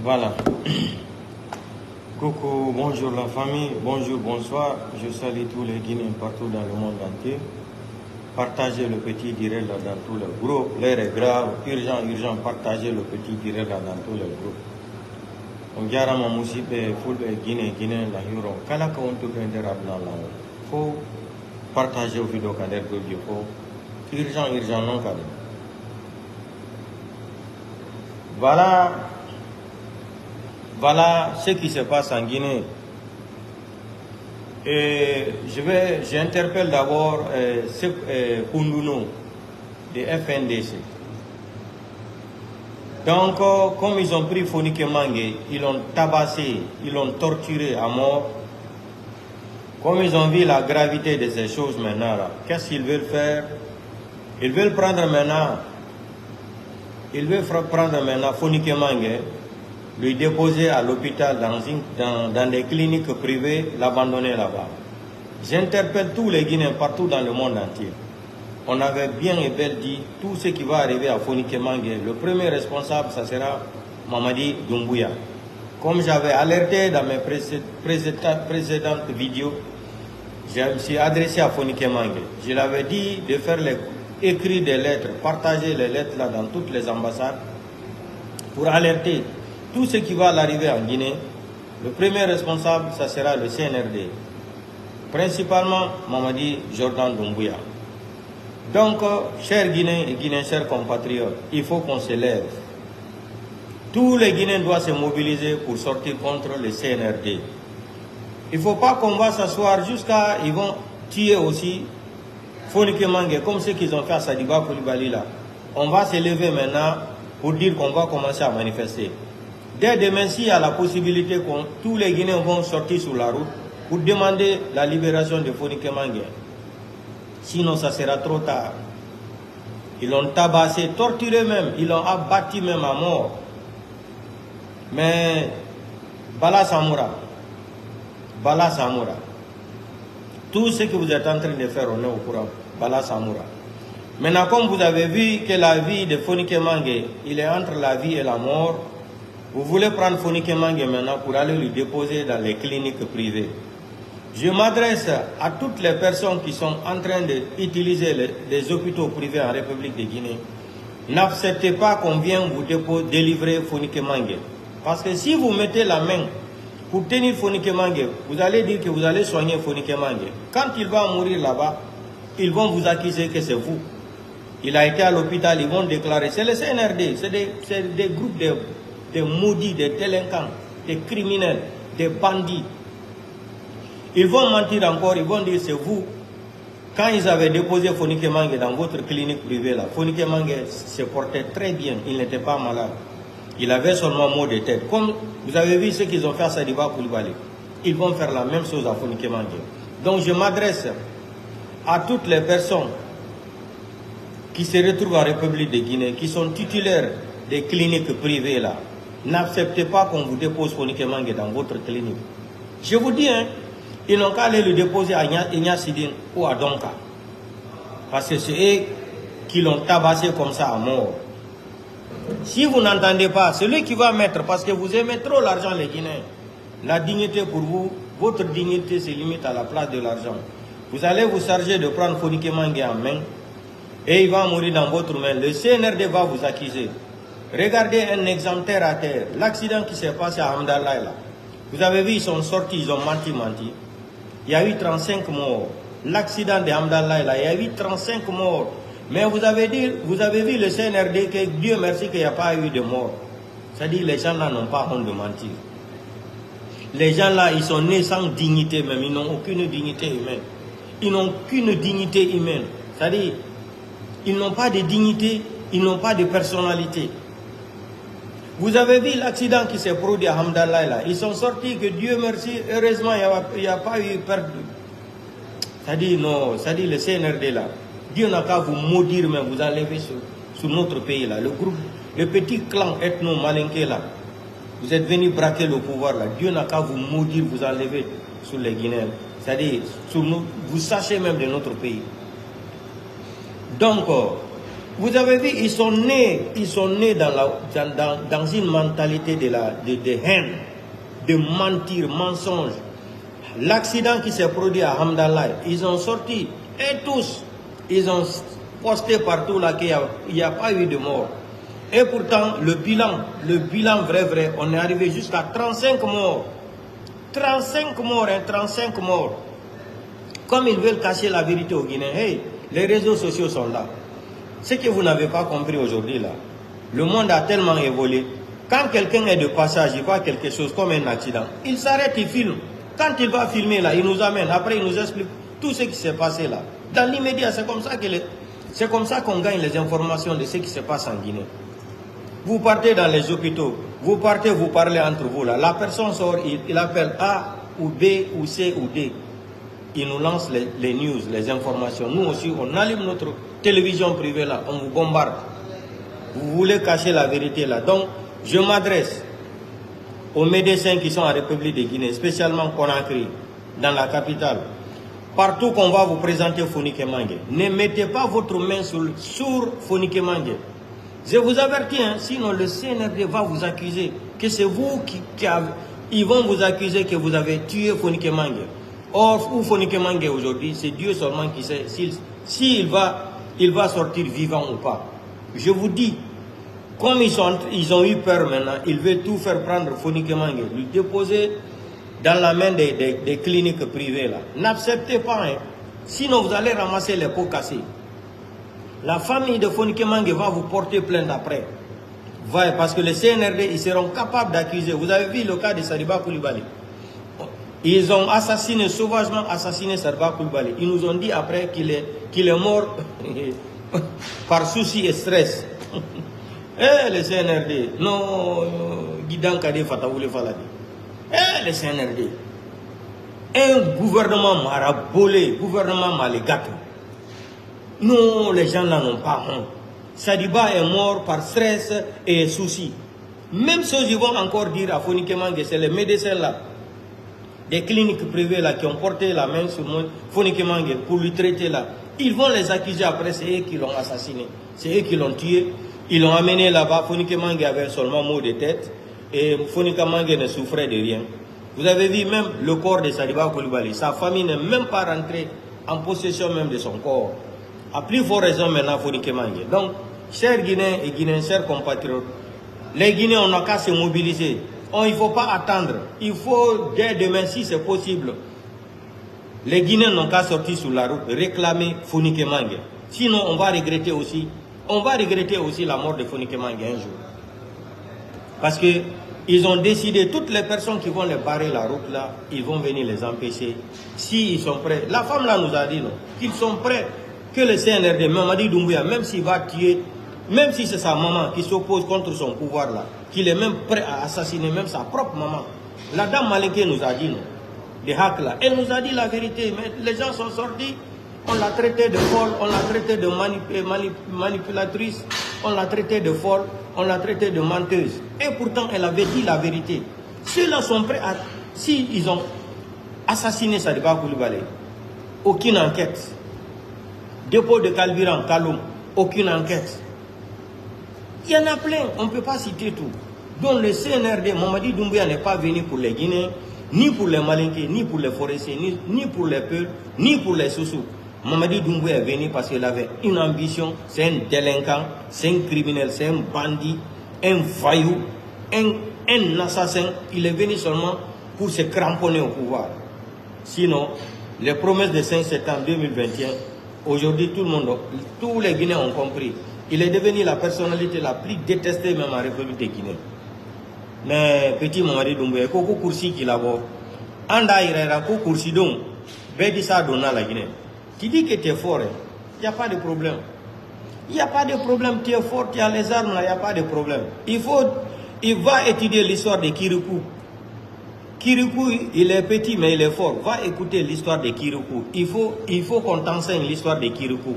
Voilà. Coucou, bonjour la famille, bonjour, bonsoir. Je salue tous les Guinéens partout dans le monde entier. Partagez le petit direct là dans tous les groupes. L'air est grave, urgent, partagez le petit direct là dans tous les groupes. On diara ma musibe full Guinée la hiro. Kala ka on tout interab dans la. Faut partager au vidéo kader do faut. Urgent non kader. Voilà ce qui se passe en Guinée. Et j'interpelle d'abord Koundounou de FNDC. Donc, comme ils ont pris Fonike Mangue, ils l'ont tabassé, ils l'ont torturé à mort. Comme ils ont vu la gravité de ces choses maintenant, qu'est-ce qu'ils veulent faire? Ils veulent prendre maintenant Fonike Mangue, lui déposer à l'hôpital dans des cliniques privées, l'abandonner là-bas. J'interpelle tous les Guinéens partout dans le monde entier. On avait bien et belle dit tout ce qui va arriver à Fonike Mangue. Le premier responsable, ça sera Mamadi Doumbouya. Comme j'avais alerté dans mes précédentes vidéos, je me suis adressé à Fonike Mangue. Je l'avais dit de faire écrire des lettres, partager les lettres là dans toutes les ambassades pour alerter tout ce qui va arriver en Guinée. Le premier responsable, ça sera le CNRD. Principalement Mamadi Jordan Doumbouya. Donc, chers Guinéens et Guinéens, chers compatriotes, il faut qu'on se lève. Tous les Guinéens doivent se mobiliser pour sortir contre le CNRD. Il ne faut pas qu'on va s'asseoir jusqu'à... Ils vont tuer aussi Fonike Mangue, comme ce qu'ils ont fait à Sadiba Koulibaly là. On va se lever maintenant pour dire qu'on va commencer à manifester. Dès demain, s'il y a la possibilité que tous les Guinéens vont sortir sur la route pour demander la libération de Fonike Mangue. Sinon, ça sera trop tard. Ils l'ont tabassé, torturé même. Ils l'ont abattu même à mort. Mais, Bala Samoura. Tout ce que vous êtes en train de faire, on est au courant. Bala Samoura. Maintenant, comme vous avez vu que la vie de Fonike Mangue, il est entre la vie et la mort, vous voulez prendre Fonike Mangue maintenant pour aller le déposer dans les cliniques privées. Je m'adresse à toutes les personnes qui sont en train d'utiliser les hôpitaux privés en République de Guinée. N'acceptez pas qu'on vienne vous délivrer Fonike Mangue. Parce que si vous mettez la main pour tenir Fonike Mangue, vous allez dire que vous allez soigner Fonike Mangue. Quand il va mourir là-bas, ils vont vous accuser que c'est vous. Il a été à l'hôpital, ils vont déclarer. C'est le CNRD, c'est des groupes de maudits, des délinquants, des criminels, des bandits. Ils vont mentir encore, ils vont dire c'est vous. Quand ils avaient déposé Fonike Mangue dans votre clinique privée là, Fonike Mangue se portait très bien, il n'était pas malade. Il avait seulement maux de tête. Comme vous avez vu ce qu'ils ont fait à Sadiba Koulibaly, ils vont faire la même chose à Fonike Mangue. Donc je m'adresse à toutes les personnes qui se retrouvent en République de Guinée, qui sont titulaires des cliniques privées là. N'acceptez pas qu'on vous dépose Fonike Mangue dans votre clinique. Je vous dis, hein, ils n'ont qu'à aller le déposer à Ignacidine ou à Donka. Parce que c'est eux qui l'ont tabassé comme ça à mort. Si vous n'entendez pas, celui qui va mettre, parce que vous aimez trop l'argent les Guinéens, la dignité pour vous, votre dignité se limite à la place de l'argent. Vous allez vous charger de prendre Fonike Mangue en main et il va mourir dans votre main. Le CNRD va vous accuser. Regardez un exemple terre à terre. L'accident qui s'est passé à Hamdallah là. Vous avez vu, ils sont sortis, ils ont menti. Il y a eu 35 morts. L'accident de Hamdallah là, il y a eu 35 morts. Mais vous avez vu le CNRD que Dieu merci qu'il n'y a pas eu de morts. C'est-à-dire les gens là n'ont pas honte de mentir. Les gens là, ils sont nés sans dignité même. Ils n'ont aucune dignité humaine. Ils n'ont aucune dignité humaine. C'est-à-dire, ils n'ont pas de dignité, ils n'ont pas de personnalité. Vous avez vu l'accident qui s'est produit à Hamdallah là. Ils sont sortis que Dieu merci, heureusement il n'y a pas eu perte. C'est-à-dire non, c'est-à-dire le CNRD là. Dieu n'a qu'à vous maudire, mais vous enlevez sur notre pays là. Le groupe, le petit clan ethno-malinké là. Vous êtes venus braquer le pouvoir là. Dieu n'a qu'à vous maudire, vous enlever sur les Guinéens. C'est-à-dire, vous sachez même de notre pays. Donc, Vous avez vu, ils sont nés dans une mentalité de haine, de mentir, mensonge. L'accident qui s'est produit à Hamdallah, ils ont sorti, et tous, ils ont posté partout là qu'il n'y a pas eu de mort. Et pourtant, le bilan vrai, on est arrivé jusqu'à 35 morts. 35 morts, 35 morts. Comme ils veulent cacher la vérité aux Guinéens, hey, les réseaux sociaux sont là. Ce que vous n'avez pas compris aujourd'hui là, le monde a tellement évolué. Quand quelqu'un est de passage, il voit quelque chose comme un accident, il s'arrête, il filme. Quand il va filmer là, il nous amène, après il nous explique tout ce qui s'est passé là. Dans l'immédiat, c'est comme ça qu'on gagne les informations de ce qui se passe en Guinée. Vous partez dans les hôpitaux, vous parlez entre vous là. La personne sort, il appelle A ou B ou C ou D. Il nous lance les news, les informations. Nous aussi, on allume notre télévision privée là, on vous bombarde. Vous voulez cacher la vérité là. Donc, je m'adresse aux médecins qui sont en République de Guinée, spécialement Conakry, dans la capitale. Partout qu'on va vous présenter Fonike Mangue, ne mettez pas votre main sur Fonike Mangue. Je vous avertis, hein, sinon le CNRD va vous accuser que c'est vous qui avez... Ils vont vous accuser que vous avez tué Fonike Mangue. Or, où Fonike Mangue aujourd'hui, c'est Dieu seulement qui sait s'il va sortir vivant ou pas. Je vous dis, comme ils ont eu peur maintenant, ils veulent tout faire prendre Fonike Mangue, lui déposer dans la main des cliniques privées là. N'acceptez pas, hein. Sinon vous allez ramasser les pots cassés. La famille de Fonike Mangue va vous porter plainte après. Parce que les CNRD, ils seront capables d'accuser. Vous avez vu le cas de Sadiba Koulibaly. Ils ont sauvagement assassiné Sadiba Koulibaly. Ils nous ont dit après qu'il est mort par souci et stress. Eh, les CNRD, non, Guidan Kade Fataoule Faladi. Eh, les CNRD. Un gouvernement marabolé, gouvernement malégato. Non, les gens là n'ont pas honte. Sadiba est mort par stress et souci. Même ceux qui vont encore dire à Fonike Mangue, c'est les médecins là, des cliniques privées là, qui ont porté la main sur Fonike Mangue pour lui traiter là. Ils vont les accuser après, c'est eux qui l'ont assassiné. C'est eux qui l'ont tué. Ils l'ont amené là-bas. Fonike Mangue avait seulement mot de tête. Et Fonike Mangue ne souffrait de rien. Vous avez vu même le corps de Sadiba Koulibaly. Sa famille n'est même pas rentrée en possession même de son corps. À plus forte raison maintenant Fonike Mangue. Donc, chers Guinéens et Guinéens, chers compatriotes, les Guinéens, on n'a qu'à se mobiliser. Il ne faut pas attendre. Il faut, dès demain, si c'est possible, les Guinéens n'ont qu'à sortir sur la route, réclamer Fonike Mangue. Sinon, on va regretter aussi la mort de Fonike Mangue un jour. Parce qu'ils ont décidé, toutes les personnes qui vont les barrer la route là, ils vont venir les empêcher. S'ils sont prêts. La femme là nous a dit non, qu'ils sont prêts, que le CNRD, Mamadi Doumbouya, même s'il va tuer, même si c'est sa maman qui s'oppose contre son pouvoir là, qu'il est même prêt à assassiner même sa propre maman. La dame Malinké nous a dit non, des hacks là. Elle nous a dit la vérité, mais les gens sont sortis. On l'a traité de folle, on l'a traité de manipulatrice, on l'a traité de folle, on l'a traité de menteuse. Et pourtant, elle avait dit la vérité. Ceux-là sont prêts à... Si ils ont assassiné Sadiba Koulibaly, aucune enquête. Dépôt de carburant, Kaloum, aucune enquête. Il y en a plein, on ne peut pas citer tout. Donc le CNRD, Mamadi Doumbouya n'est pas venu pour les Guinéens, ni pour les Malinké, ni pour les forestiers, ni pour les Peuls, ni pour les Soussous. Mamadi Doumbouya est venu parce qu'il avait une ambition, c'est un délinquant, c'est un criminel, c'est un bandit, un voyou, un assassin. Il est venu seulement pour se cramponner au pouvoir. Sinon, les promesses de 5 septembre 2021, aujourd'hui tous les Guinéens ont compris. Il est devenu la personnalité la plus détestée même en République de Guinée. Mais petit Mamadi Doumbouya, koko kursi qui là-bas, anda irera ko kursi donc, bedi ça donna la Guinée. Tu dis que tu es fort, il n'y a pas de problème. Il n'y a pas de problème, tu es fort, tu as les armes là, il n'y a pas de problème. Il va étudier l'histoire de Kirikou. Kirikou, il est petit mais il est fort. Va écouter l'histoire de Kirikou. Il faut qu'on t'enseigne l'histoire de Kirikou.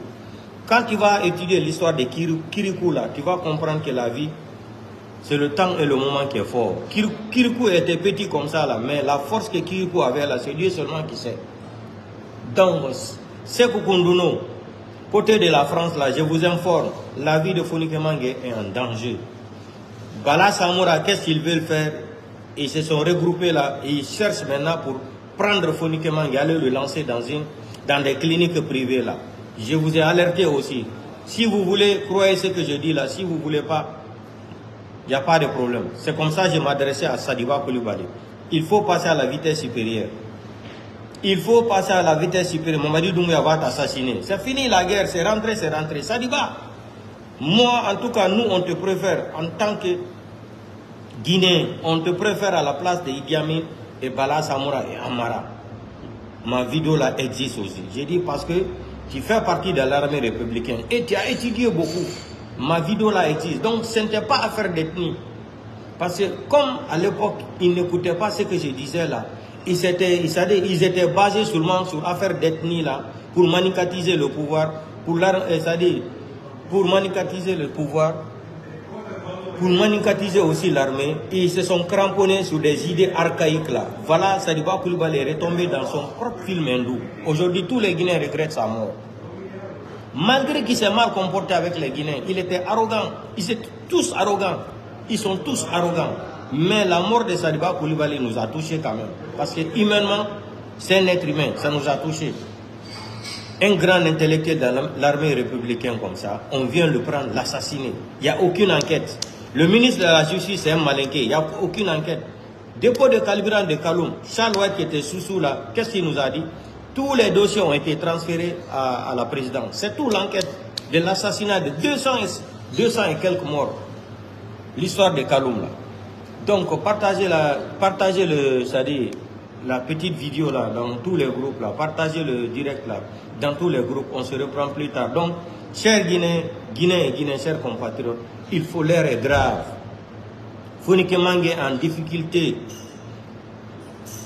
Quand tu vas étudier l'histoire de Kirikou là, tu vas comprendre que la vie, c'est le temps et le moment qui est fort. Kirikou était petit comme ça là, mais la force que Kirikou avait là, c'est Dieu seulement qui sait. Donc, Sékou Koundouno, Côté de la France, là, je vous informe, la vie de Founiké Mangué est en danger. Bala Samoura, qu'est-ce qu'ils veulent faire? Ils se sont regroupés là, et ils cherchent maintenant pour prendre Founiké Mangué, aller le lancer dans des cliniques privées là. Je vous ai alerté aussi. Si vous voulez, croyez ce que je dis là, si vous ne voulez pas, il n'y a pas de problème. C'est comme ça que je m'adressais à Sadiba Koulibaly. Il faut passer à la vitesse supérieure. Il faut passer à la vitesse supérieure. Mamadi Doumbouya va t'assassiner. C'est fini la guerre, c'est rentré, c'est rentré. Sadiba, moi en tout cas, nous on te préfère en tant que Guinéen, on te préfère à la place de Idi Amin et Bala Samoura et Amara. Ma vidéo là existe aussi. J'ai dit parce que tu fais partie de l'armée républicaine et tu as étudié beaucoup. Ma vidéo là existe. Donc ce n'était pas affaire d'ethnie. Parce que comme à l'époque, ils n'écoutaient pas ce que je disais là, ils étaient basés seulement sur affaire d'ethnie là, pour manicatiser le pouvoir, pour manicatiser le pouvoir, pour manicatiser aussi l'armée. Ils se sont cramponnés sur des idées archaïques là. Voilà, Sadiba Koulibaly est retombé dans son propre film hindou. Aujourd'hui, tous les Guinéens regrettent sa mort. Malgré qu'il s'est mal comporté avec les Guinéens, il était arrogant. Ils étaient tous arrogants. Ils sont tous arrogants. Mais la mort de Sadiba Koulibaly nous a touchés quand même. Parce que humainement, c'est un être humain. Ça nous a touchés. Un grand intellectuel dans l'armée républicaine comme ça, on vient le prendre, l'assassiner. Il n'y a aucune enquête. Le ministre de la Justice, c'est un malinqué. Il n'y a aucune enquête. Dépôt de carburant de Kaloum, Charles White qui était sous là, qu'est-ce qu'il nous a dit? Tous les dossiers ont été transférés à la présidence. C'est tout l'enquête de l'assassinat de 200 et quelques morts. L'histoire de Kaloum là. Donc partagez la petite vidéo là dans tous les groupes là, partagez le direct là dans tous les groupes, on se reprend plus tard. Donc, chers Guinéens et Guinéens, chers compatriotes, il faut, l'heure est grave. Founiké Mangué en difficulté.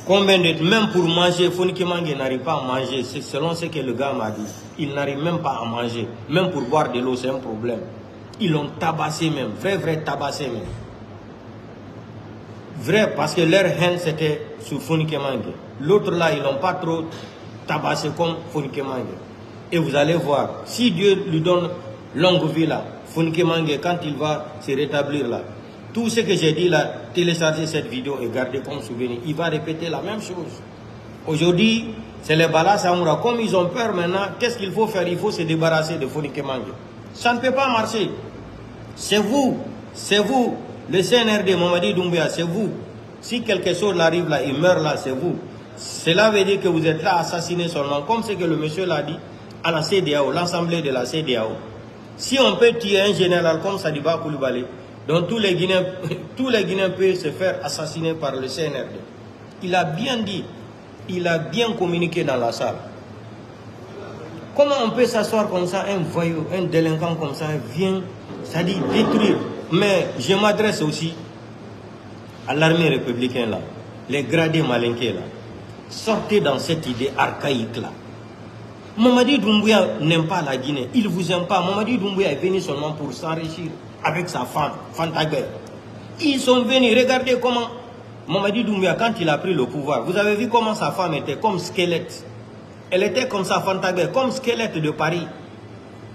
Combien de même pour manger, Founiké Mangué n'arrive pas à manger, c'est selon ce que le gars m'a dit. Il n'arrive même pas à manger, même pour boire de l'eau, c'est un problème. Ils l'ont tabassé même, vrai tabassé même. Vrai, parce que leur haine c'était sur Founiké Mangué. L'autre là, ils n'ont pas trop tabassé comme Founiké Mangué. Et vous allez voir, si Dieu lui donne longue vie là, Founiké Mangué, quand il va se rétablir là, tout ce que j'ai dit là, téléchargez cette vidéo et gardez comme souvenir. Il va répéter la même chose. Aujourd'hui, c'est les Bala Samoura. Comme ils ont peur maintenant, qu'est-ce qu'il faut faire? Il faut se débarrasser de Founiké Mangué. Ça ne peut pas marcher. C'est vous, le CNRD, Mamadi Doumbouya, c'est vous. Si quelque chose arrive là, il meurt là, c'est vous. Cela veut dire que vous êtes là assassiné seulement, comme ce que le monsieur l'a dit à la CEDEAO, l'Assemblée de la CEDEAO. Si on peut tuer un général comme Sadiba Koulibaly, donc tous les Guinéens peuvent se faire assassiner par le CNRD. Il a bien dit, il a bien communiqué dans la salle. Comment on peut s'asseoir comme ça, un voyou, un délinquant comme ça vient, ça dit détruire. Mais je m'adresse aussi à l'armée républicaine là, les gradés malinqués là. Sortez dans cette idée archaïque là. Mamadi Doumbouya n'aime pas la Guinée, il ne vous aime pas. Mamadi Doumbouya est venu seulement pour s'enrichir avec sa femme, Fantagbe. Ils sont venus, regardez comment Mamadi Doumbouya, quand il a pris le pouvoir, vous avez vu comment sa femme était comme squelette. Elle était comme ça, Fantagbe, comme squelette de Paris.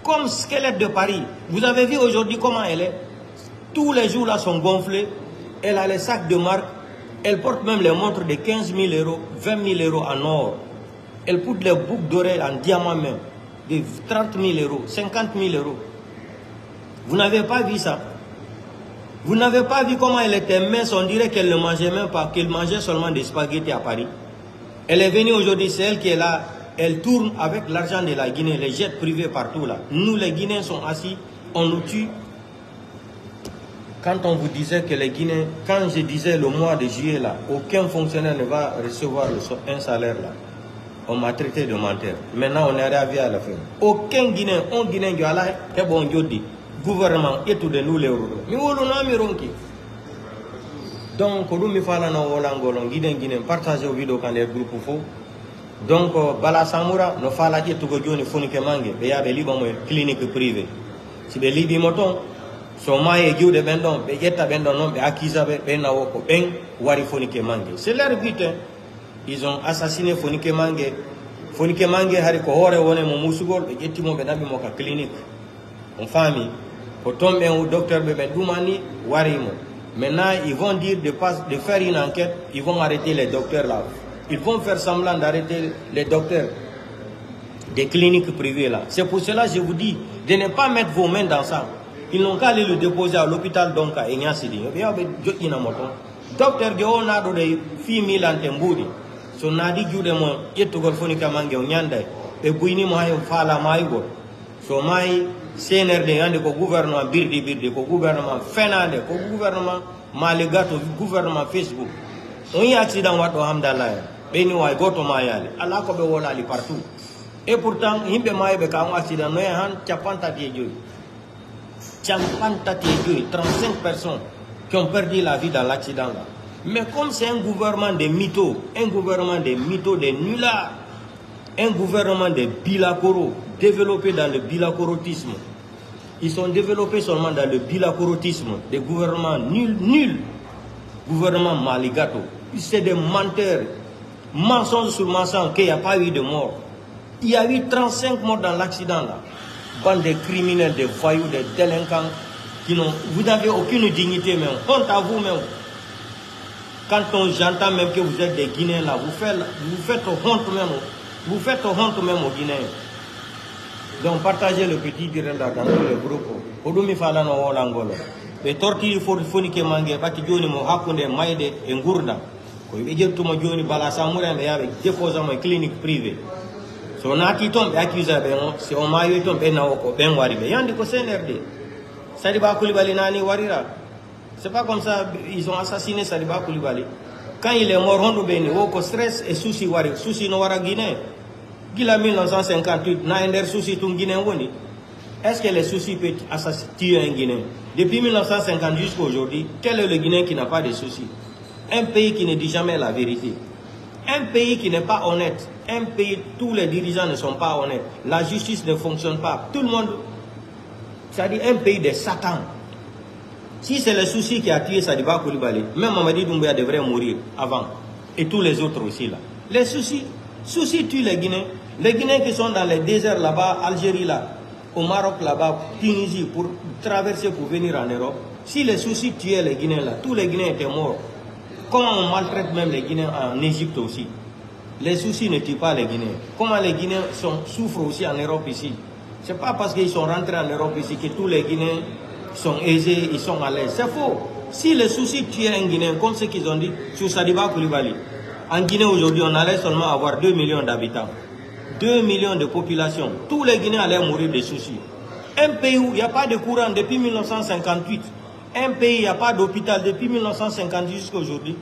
Comme squelette de Paris. Vous avez vu aujourd'hui comment elle est? Tous les jours là sont gonflés. Elle a les sacs de marque. Elle porte même les montres de 15 000 euros, 20 000 euros en or. Elle porte les boucles d'oreilles en diamant même, de 30 000 euros, 50 000 euros. Vous n'avez pas vu ça? Vous n'avez pas vu comment elle était mince? On dirait qu'elle ne mangeait même pas, qu'elle mangeait seulement des spaghettis à Paris. Elle est venue aujourd'hui, c'est elle qui est là. Elle tourne avec l'argent de la Guinée, les jets privés partout là. Nous les Guinéens sont assis, on nous tue. Quand on vous disait que les Guinéens, quand je disais le mois de juillet là, aucun fonctionnaire ne va recevoir un salaire là. On m'a traité de menteur. Maintenant on est arrivé à la fin. Aucun Guinéen, un Guinéen qui a là, c'est bon Dieu gouvernement et tout de nous les euros. Mais on a mis ronki. Donc nous me fallait na wolangolon Guinéen partager au vidéo quand les groupes faux. Donc Bala Samoura no fala je to go joni Founiké Mangué be yabe liba mo clinique privée. Si be libi moton so maye juude ben don be jetta ben don non be akisa be na woko ben wari Founiké Mangué. C'est leur but. Hein. Ils ont assassiné Founiké Mangué Fonike mange hari ko hore wone mo musugol be jettimo be nabi mo ka clinique on famille ko tombe un docteur be doumani warimo. Maintenant ils vont dire de faire une enquête, ils vont arrêter les docteurs là. Ils vont faire semblant d'arrêter les docteurs des cliniques privées là. C'est pour cela que je vous dis de ne pas mettre vos mains dans ça. Ils n'ont qu'à aller le déposer à l'hôpital donc à Enyasidi. Docteur Geonado de Fimi Lantembudi. So nadi jude mo yettugol foni kamange o nyande e buyni mo hay fala maygo so may CNRD ande ko gouvernement birdi ko gouvernement fenande ko gouvernement maligato gouvernement Facebook on yi accident waddo hamdallah beni way goto mayale ala ko be wolali partout et pourtant himbe maybe ka on accident no han chapanta tie joyi 35 personnes qui ont perdu la vie dans l'accident là. Mais comme c'est un gouvernement de mythos, de nullards, un gouvernement de bilacoros, développé dans le bilacorotisme. Ils sont développés seulement dans le bilacorotisme, des gouvernements nuls, gouvernement maligato. C'est des menteurs, mensonge sur mensonge, qu'il n'y a pas eu de mort. Il y a eu 35 morts dans l'accident là. Bande de criminels, de voyous, de délinquants, vous n'avez aucune dignité même, honte à vous même. Quand j'entends même que vous êtes des Guinéens là, vous faites honte même aux Guinéens. Donc partagez le petit direct là dans tous les groupes. Odumi fala no wolangolo. Les tortilles fonike mange baki joni mo hakunde maide e ngurda. Ko be jettumo joni bala samura be yabe déposer mo clinique privée. So nati tombe accuse be on si on mayo tombe na ko ben wari be yandi ko CNRD. Sadiba Koulibaly nani warira. C'est pas comme ça, ils ont assassiné Sadiba Koulibaly. Quand il est mort, on a stress et souci wari, souci no wara Guinée. Gila 1958, na ender souci tout Guinée woni. Est-ce que les soucis peuvent tuer un Guinéen? Depuis 1950 jusqu'à aujourd'hui, quel est le Guinéen qui n'a pas de soucis? Un pays qui ne dit jamais la vérité. Un pays qui n'est pas honnête. Un pays, tous les dirigeants ne sont pas honnêtes. La justice ne fonctionne pas. Tout le monde, c'est-à-dire un pays de Satan. Si c'est le souci qui a tué Sadiba Koulibaly, même Mamadi Doumbouya devrait mourir avant. Et tous les autres aussi là. Les soucis tuent les Guinéens. Les Guinéens qui sont dans les déserts là-bas, Algérie là, au Maroc là-bas, Tunisie, pour traverser pour venir en Europe. Si les soucis tuaient les Guinéens là, tous les Guinéens étaient morts. Comment on maltraite même les Guinéens en Égypte aussi? Les soucis ne tuent pas les Guinéens. Comment les Guinéens souffrent aussi en Europe ici? C'est pas parce qu'ils sont rentrés en Europe ici que tous les Guinéens sont aisés, ils sont à l'aise. C'est faux. Si les soucis tuaient un Guinéen, comme ce qu'ils ont dit sur Sadiba Koulibaly, en Guinée aujourd'hui, on allait seulement avoir 2 millions d'habitants. 2 millions de population. Tous les Guinéens allaient mourir de soucis. Un pays où il n'y a pas de courant depuis 1958. Un pays où il n'y a pas d'hôpital depuis 1958 jusqu'à aujourd'hui.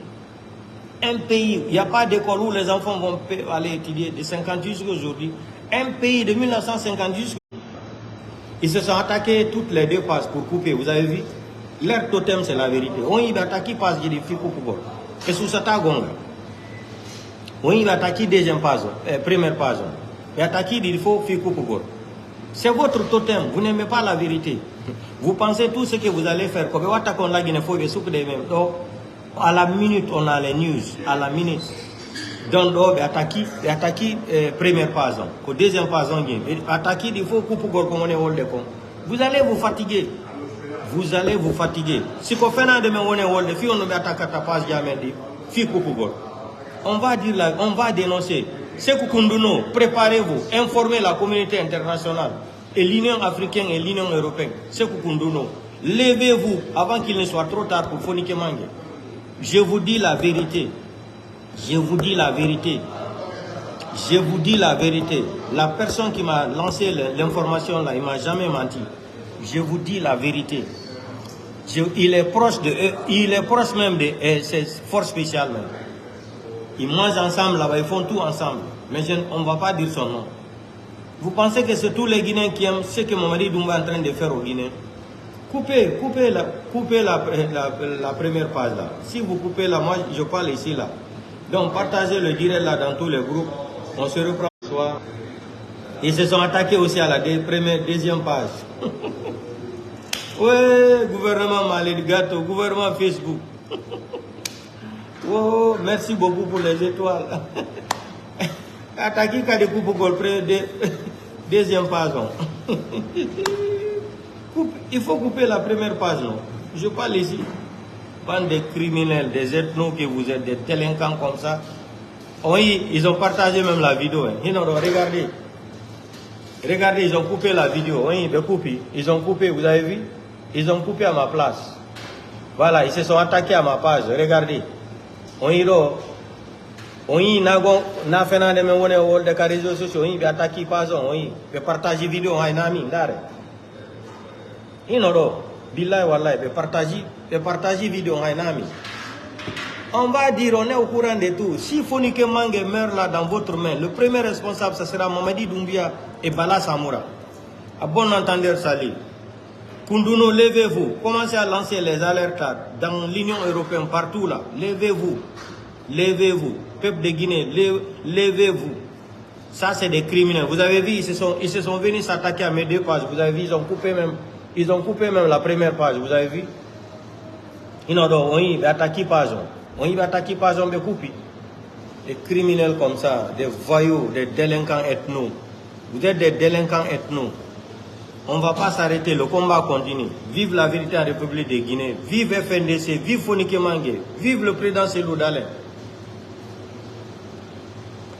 Un pays où il n'y a pas d'école où les enfants vont aller étudier de 58 jusqu'à aujourd'hui. Un pays de 1950 jusqu'à... Ils se sont attaqués toutes les 2 passes pour couper, vous avez vu? Leur totem c'est la vérité. On y va attaquer passe de Fikou Pougo. Et sous ça gonga. On y va attaquer deuxième passe, première passe. Et attaquer il faut Fikou Pougo. C'est votre totem, vous n'aimez pas la vérité. Vous pensez tout ce que vous allez faire. Comme on attaque la Guinée, faut que des mêmes. Donc, à la minute, on a les news. À la minute. Donc, attaquer première phase. Au deuxième phase, attaquer, il faut couper comme on est all de con. Vous allez vous fatiguer. Vous allez vous fatiguer. Si on fait un de mes on est all de filles, on va attaquer ta page jamais dit. Fille coupe. On va dire là, on va dénoncer. C'est Kukunduno, préparez-vous, informez la communauté internationale et l'Union africaine et l'Union européenne. C'est Kukunduno. Levez-vous avant qu'il ne soit trop tard pour Fonike Mange. Je vous dis la vérité. Je vous dis la vérité. Je vous dis la vérité. La personne qui m'a lancé l'information là, il ne m'a jamais menti. Je vous dis la vérité. Il est proche de eux, il est proche même de ces forces spéciales même. Ils mangent ensemble là-bas, ils font tout ensemble. Mais on ne va pas dire son nom. Vous pensez que c'est tous les Guinéens qui aiment ce que Mamadi Doumbouya est en train de faire aux Guinéens? Coupez la première page là. Si vous coupez là, moi je parle ici là. Donc partagez le direct là dans tous les groupes. On se reprend ce soir. Ils se sont attaqués aussi à la deuxième page. Ouais, gouvernement Mali Gâteau, gouvernement Facebook. Oh, merci beaucoup pour les étoiles. Attaquer quand coupe golpré de deuxième page. Il faut couper la première page, non? Je parle ici. Bande de criminels, des ethnos que vous êtes, des délinquants comme ça. Oui, ils ont partagé même la vidéo. Hein. Regardez. Regardez, ils ont coupé la vidéo. Oui, ils ont coupé, vous avez vu? Ils ont coupé à ma place. Voilà, ils se sont attaqués à ma page. Regardez. Oui, n'a fait de mes réseaux sociaux. Oui, attaqué pas ça. Oui, partager vidéo. Oui, nami, d'arrêt. Billahi wallahi, partager vidéo. Oui, nami. On va dire, on est au courant de tout. Si Fonike Mange meurt là dans votre main, le premier responsable, ce sera Mamadi Doumbia et Bala Samoura. À bon entendeur, salut. Koundouno, levez-vous. Commencez à lancer les alertes dans l'Union européenne, partout là. Levez-vous. Levez-vous. Peuple de Guinée, levez-vous. Ça, c'est des criminels. Vous avez vu, ils se sont venus s'attaquer à mes deux pages. Vous avez vu, ils ont coupé même la première page. Vous avez vu? Ils ont attaqué page. On y va attaquer page, on va couper. Des criminels comme ça, des voyous, des délinquants ethnos. Vous êtes des délinquants ethnos. On ne va pas s'arrêter, le combat continue. Vive la vérité en République de Guinée. Vive FNDC, vive Fonike Mange, vive le président Cellou Dalein.